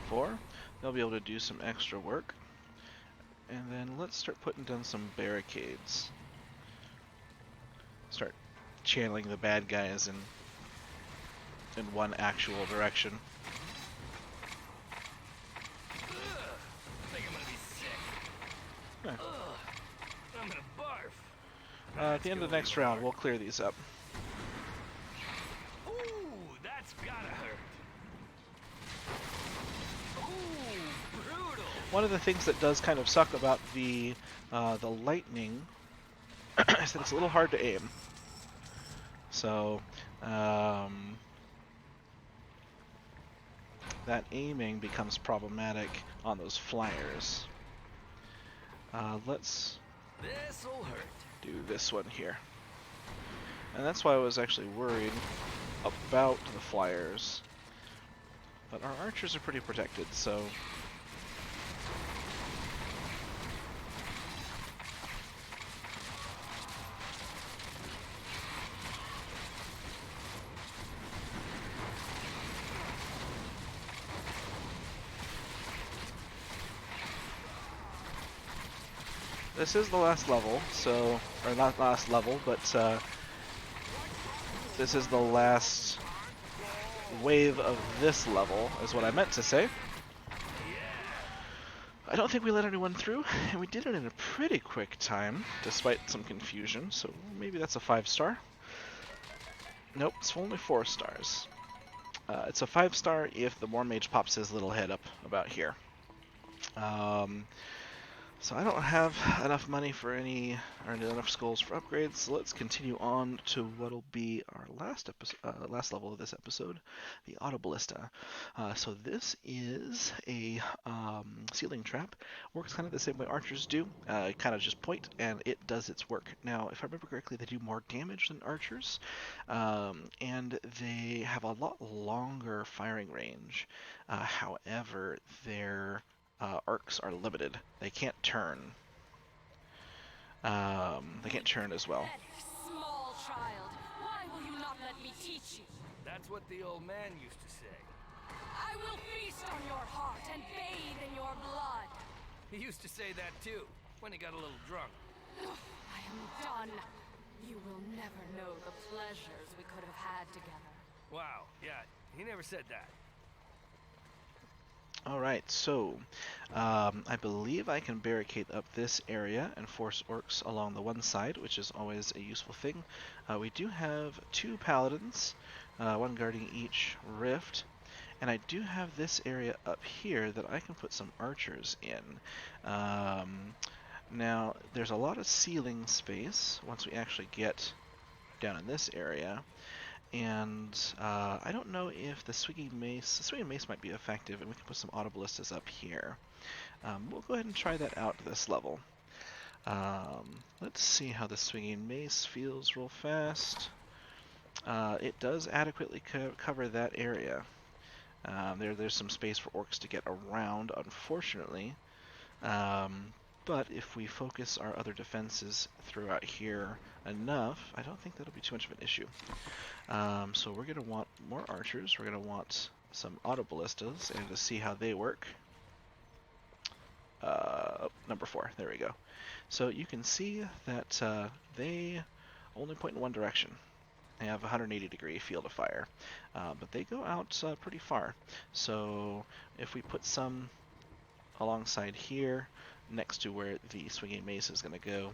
4. They'll be able to do some extra work. And then let's start putting down some barricades. Start channeling the bad guys in one actual direction. Ugh. I think I'm gonna be sick. Yeah. Ugh. I'm gonna barf. At the end of the next round, we'll clear these up. Ooh, that's gotta hurt. Ooh, brutal. One of the things that does kind of suck about the lightning is that it's a little hard to aim. So that aiming becomes problematic on those flyers. Let's This'll hurt. do this one here. And that's why I was actually worried about the flyers. But our archers are pretty protected, so... This is the last level, so... or not last level, but this is the last wave of this level, is what I meant to say. I don't think we let anyone through, and we did it in a pretty quick time, despite some confusion, so maybe that's a 5-star. Nope, it's only 4 stars. It's a 5-star if the War Mage pops his little head up about here. So I don't have enough money for any, or enough skulls for upgrades, so let's continue on to what'll be our last level of this episode, the autoballista. So this is a ceiling trap. Works kind of the same way archers do. Kind of just point, and it does its work. Now, if I remember correctly, they do more damage than archers, and they have a lot longer firing range. However, their arcs are limited. They can't turn. They can't turn as well. Small child, why will you not let me teach you? That's what the old man used to say. I will feast on your heart and bathe in your blood. He used to say that too, when he got a little drunk. I am done. You will never know the pleasures we could have had together. Wow, yeah, he never said that. Alright, so I believe I can barricade up this area and force orcs along the one side, which is always a useful thing. We do have 2 paladins, one guarding each rift, and I do have this area up here that I can put some archers in. Now, there's a lot of ceiling space once we actually get down in this area. And I don't know if the swinging mace might be effective, and we can put some autoballistas up here. We'll go ahead and try that out this level. Let's see how the swinging mace feels real fast. It does adequately cover that area. There's some space for orcs to get around, unfortunately. But if we focus our other defenses throughout here enough, I don't think that'll be too much of an issue. So we're going to want more archers. We're going to want some autoballistas, and to see how they work. Number 4, there we go. So you can see that they only point in one direction. They have a 180-degree field of fire, but they go out pretty far. So if we put some alongside here, next to where the swinging mace is going to go,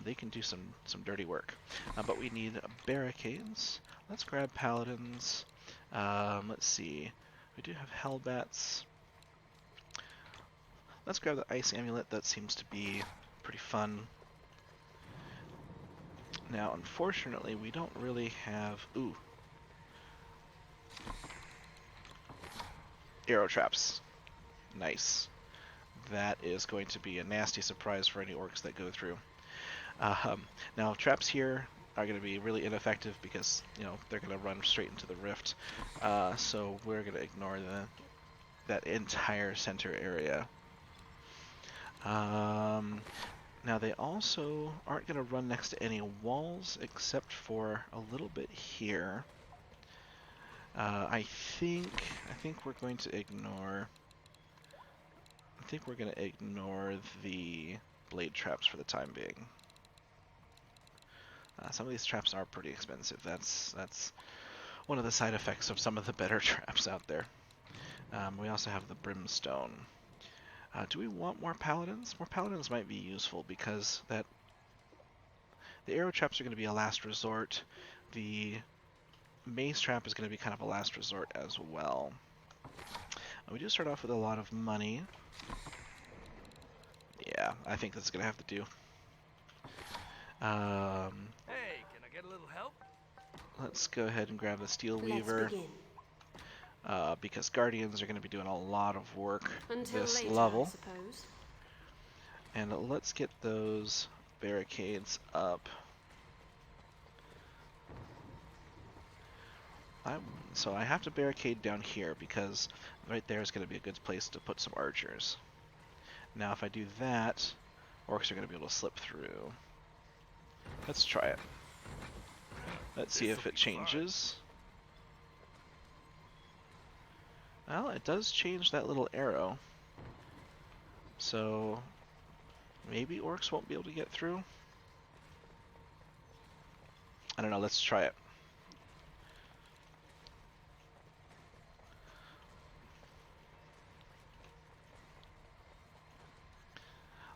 they can do some dirty work. But we need barricades. Let's grab paladins. Let's see. We do have hellbats. Let's grab the ice amulet. That seems to be pretty fun. Now, unfortunately, we don't really have... Ooh. Arrow traps. Nice. That is going to be a nasty surprise for any orcs that go through. Now, traps here are going to be really ineffective because, you know, they're going to run straight into the rift. So we're going to ignore that entire center area. Now, they also aren't going to run next to any walls except for a little bit here. I think we're going to ignore... I think we're going to ignore the blade traps for the time being. Some of these traps are pretty expensive. That's one of the side effects of some of the better traps out there. We also have the brimstone. Do we want more paladins? More paladins might be useful because the arrow traps are going to be a last resort. The mace trap is going to be kind of a last resort as well. We do start off with a lot of money. Yeah, I think that's going to have to do. Hey, can I get a little help? Let's go ahead and grab the steel weaver. Because guardians are going to be doing a lot of work this level. I suppose. And let's get those barricades up. So I have to barricade down here because right there is going to be a good place to put some archers. Now if I do that, orcs are going to be able to slip through. Let's try it. Let's see if it changes. Well, it does change that little arrow. So maybe orcs won't be able to get through. I don't know, let's try it.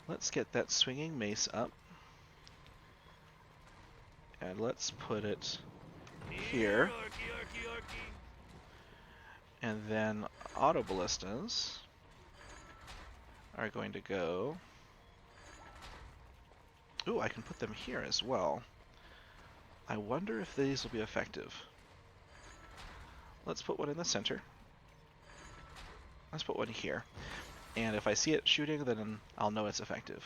Let's get that swinging mace up. And let's put it here. And then autoballistas are going to go... Ooh, I can put them here as well. I wonder if these will be effective. Let's put one in the center. Let's put one here. And if I see it shooting, then I'll know it's effective.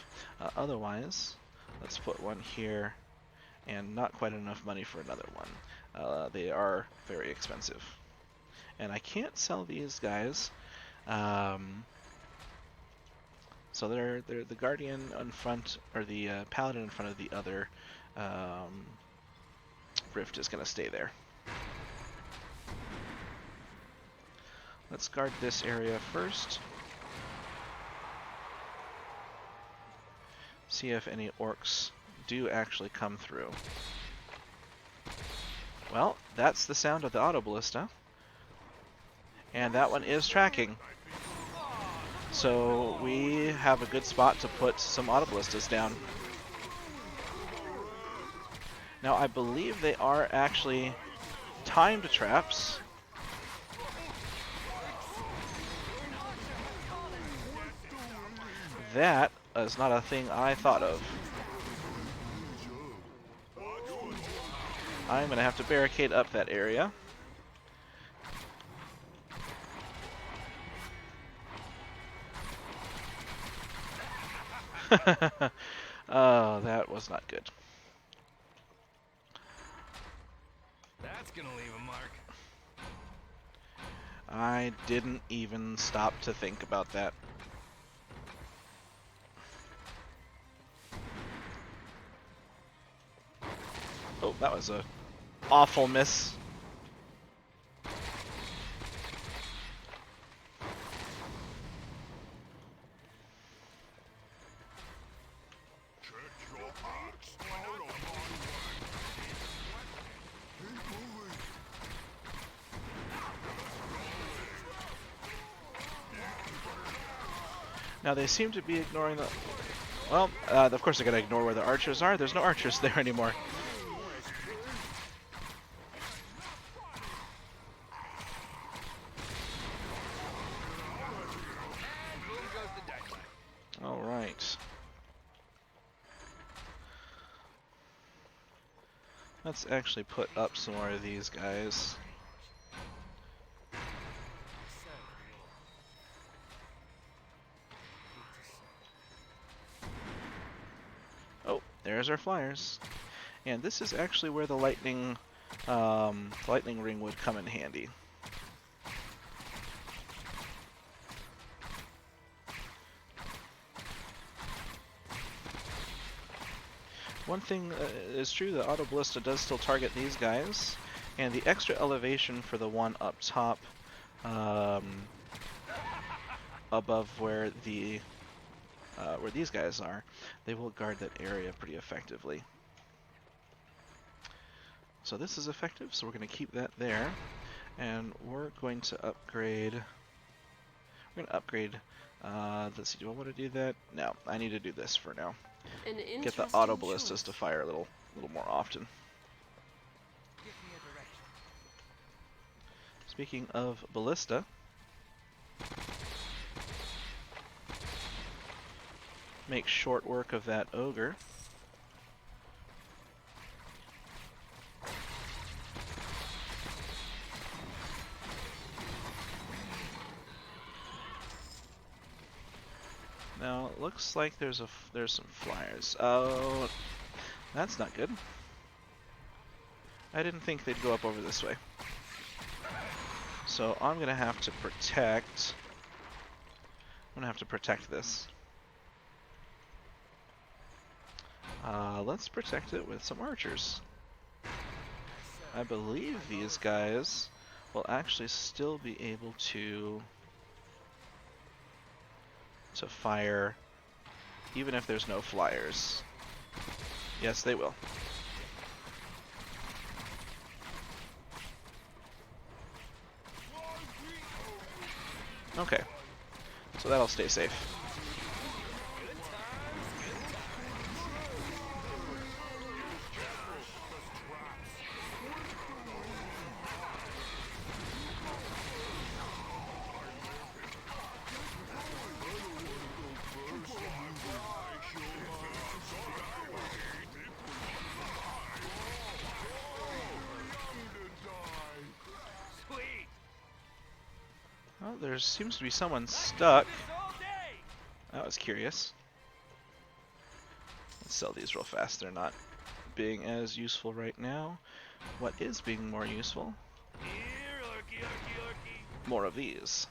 Otherwise, let's put one here, and not quite enough money for another one. They are very expensive. And I can't sell these guys. So they're the guardian in front, or the paladin in front of the other rift is going to stay there. Let's guard this area first. See if any orcs do actually come through. Well, that's the sound of the autoballista. And that one is tracking. So we have a good spot to put some autoballistas down. Now I believe they are actually timed traps. That is not a thing I thought of. I'm going to have to barricade up that area. Oh, that was not good. That's gonna leave a mark. I didn't even stop to think about that. that was a awful miss. Check your hearts out of my way. Keep moving. Now they seem to be ignoring the... Well, of course they're going to ignore where the archers are. There's no archers there anymore. Alright. Let's actually put up some more of these guys. Oh, there's our flyers. And this is actually where the lightning ring would come in handy. One thing is true, the autoballista does still target these guys, and the extra elevation for the one up top above where these guys are, they will guard that area pretty effectively. So this is effective, so we're going to keep that there, and we're going to upgrade. Let's see, do I want to do that? No, I need to do this for now. Get the autoballistas to fire a little more often. Give me a direction. Speaking of ballista, make short work of that ogre. Now it looks like there's some flyers. Oh, that's not good. I didn't think they'd go up over this way. So I'm gonna have to protect. I'm gonna have to protect this. Let's protect it with some archers. I believe these guys will actually still be able to fire even if there's no flyers. Yes, they will. Okay, so that'll stay safe. Well, there seems to be someone stuck. That was curious. Let's sell these real fast. They're not being as useful right now. What is being more useful? More of these.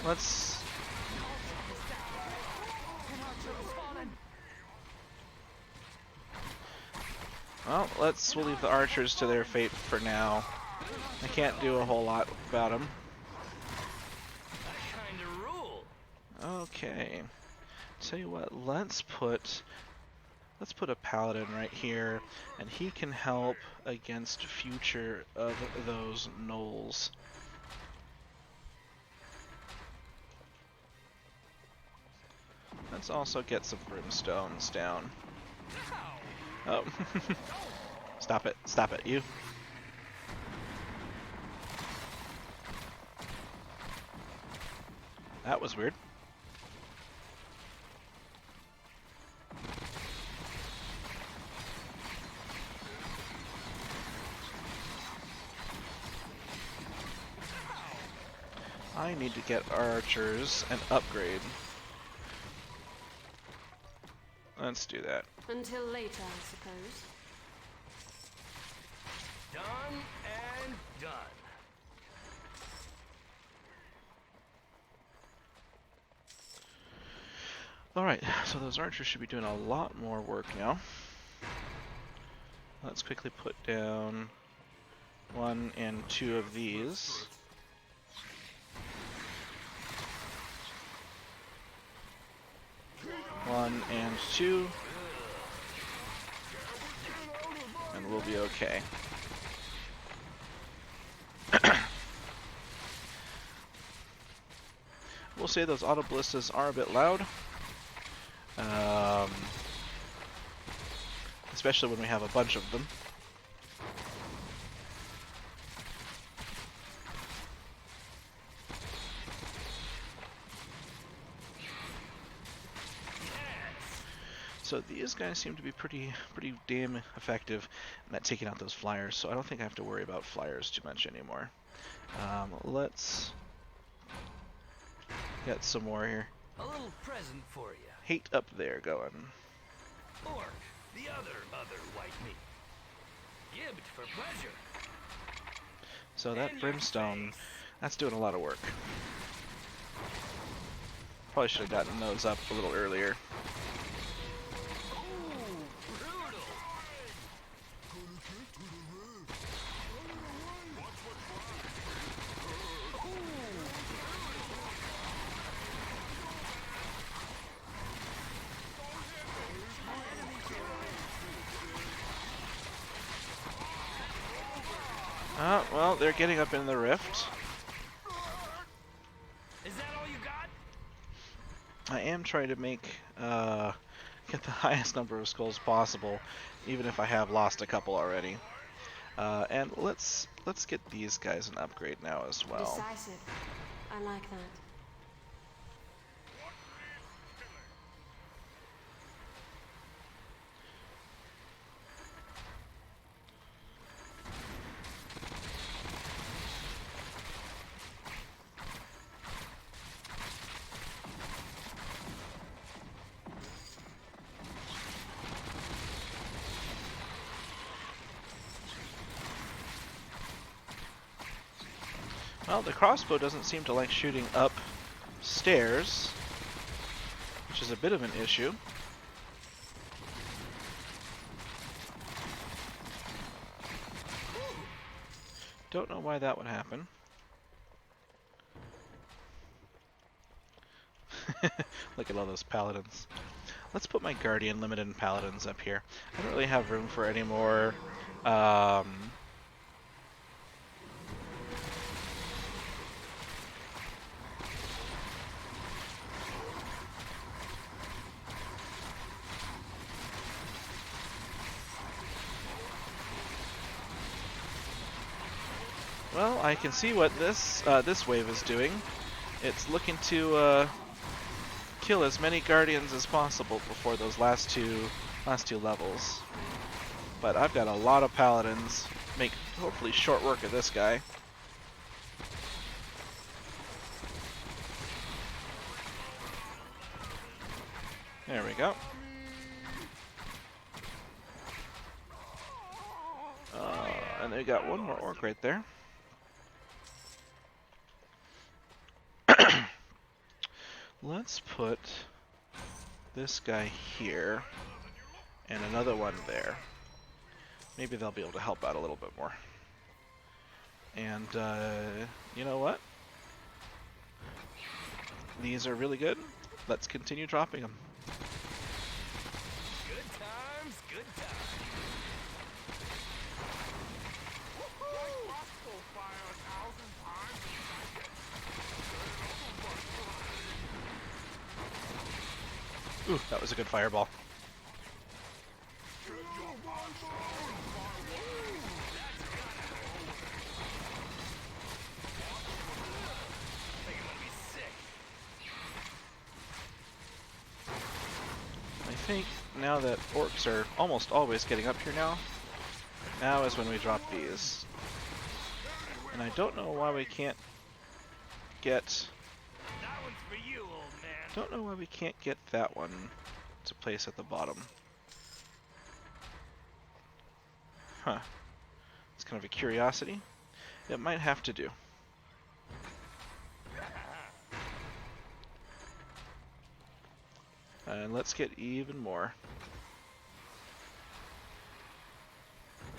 Let's... Well, we'll leave the archers to their fate for now. I can't do a whole lot about them. Okay. Tell you what, let's put a paladin right here, and he can help against future of those gnolls. Let's also get some brimstones down. Oh. Stop it, you. That was weird. I need to get archers an upgrade. Let's do that. Until later, I suppose. Done and done. Alright, so those archers should be doing a lot more work now. Let's quickly put down 1 and 2 of these. One and 2. And we'll be okay. We'll say those autoballistas are a bit loud. Especially when we have a bunch of them. So these guys seem to be pretty damn effective at taking out those flyers, so I don't think I have to worry about flyers too much anymore. Let's get some more here. A little present for you. Hate up there going. Orc, the other white meat. Gibbed for pleasure. So that brimstone, that's doing a lot of work. Probably should have gotten those up a little earlier. Well, they're getting up in the rift. Is that all you got? I am trying to make get the highest number of skulls possible, even if I have lost a couple already. And let's get these guys an upgrade now as well. Decisive. I like that. Well, the crossbow doesn't seem to like shooting up stairs, which is a bit of an issue. Don't know why that would happen. Look at all those paladins. Let's put my guardian limited paladins up here. I don't really have room for any more well, I can see what this wave is doing. It's looking to kill as many guardians as possible before those last two levels. But I've got a lot of paladins. Make hopefully short work of this guy. There we go. And they got one more orc right there. Let's put this guy here and another one there. Maybe they'll be able to help out a little bit more. And you know what? These are really good. Let's continue dropping them. Good times, good times. Ooh, that was a good fireball. I think now that orcs are almost always getting up here now is when we drop these. And I don't know why we can't get... That one's for you, old man. Don't know why we can't get that one to place at the bottom. Huh. It's kind of a curiosity. It might have to do. And let's get even more.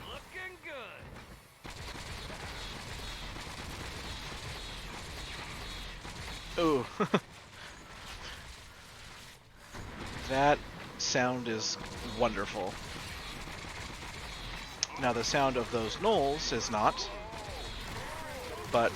Looking good. Ooh. That sound is wonderful. Now the sound of those gnolls is not, but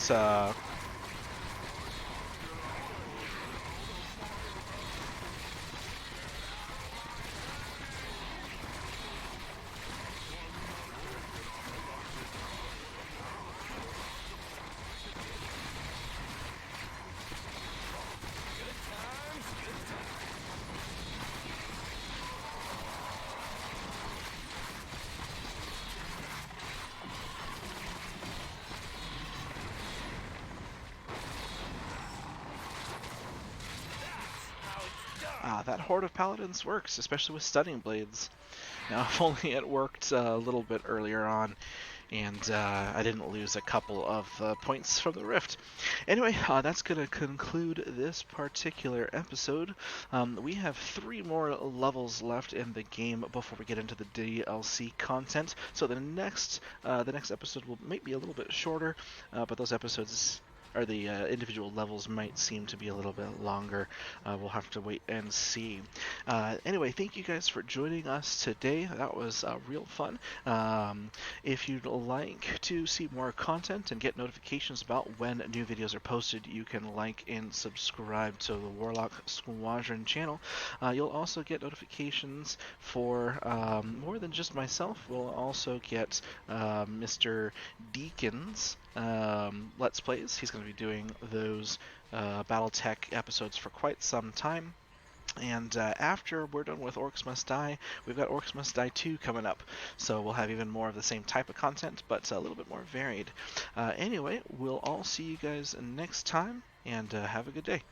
that Horde of Paladins works, especially with stunning blades. Now, if only it worked a little bit earlier on, and I didn't lose a couple of points from the rift. Anyway, that's going to conclude this particular episode. We have 3 more levels left in the game before we get into the DLC content. So the next episode will might be a little bit shorter, but those episodes, or the individual levels, might seem to be a little bit longer. We'll have to wait and see. Anyway, thank you guys for joining us today. That was real fun. If you'd like to see more content and get notifications about when new videos are posted, you can like and subscribe to the Warlock Squadron channel. You'll also get notifications for more than just myself. We'll also get Mr. Deacon's Let's Plays. He's going to be doing those Battletech episodes for quite some time. And after we're done with Orcs Must Die, we've got Orcs Must Die 2 coming up. So we'll have even more of the same type of content, but a little bit more varied. Anyway, we'll all see you guys next time, and have a good day.